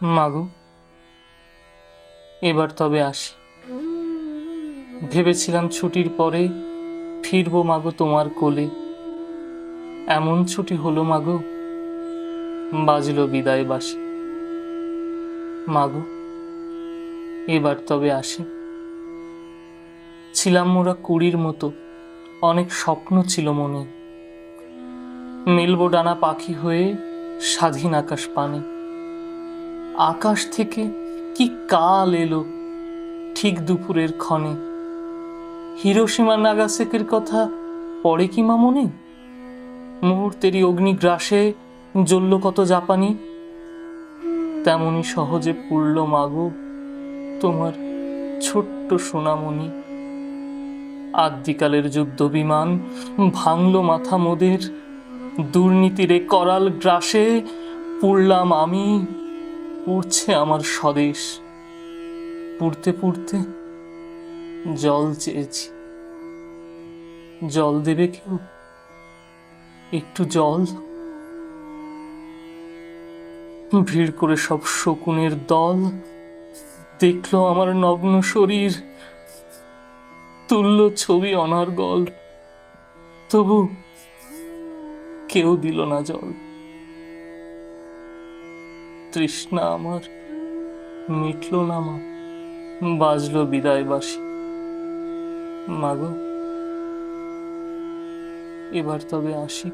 মাগো, এবার তবে আসি। ভেবেছিলাম ছুটির পরে ফিরবো মাগো তোমার কোলে। এমন ছুটি হলো মাগো, বাজলো বিদায় বাঁশি। মাগো, এবার তবে আসি। ছিলাম মোরা কুড়ির মতো, অনেক স্বপ্ন ছিল মনে। মেলবো ডানা পাখি হয়ে স্বাধীন আকাশ পানে। আকাশ থেকে কি কাল এলো ঠিক দুপুরের ক্ষণে। হিরোশিমা নাগাসাকির কথা পড়ে কি মা মনে? মুহূর্তেরই অগ্নিগ্রাসে জ্বলল কত জাপানি। তেমনি সহজে পুড়ল মাগো তোমার ছোট্ট সোনামণি। আদ্যিকালের যুদ্ধ বিমান ভাঙল মাথা মোদের। দুর্নীতিরে করাল গ্রাসে পুড়লাম আমি, পুড়ছে আমার স্বদেশ। পুড়তে পুড়তে জল চেয়েছি, জল দেবে কেউ? একটু জল। ভিড় করে সব শকুনের দল দেখলো আমার নগ্ন শরীর, তুলল ছবি অনর্গল। তবু কেউ দিল না জল। তৃষ্ণা আমার মিটল না মা, বাজলো বিদায় বাঁশি। মাগো, এবার তবে আসি।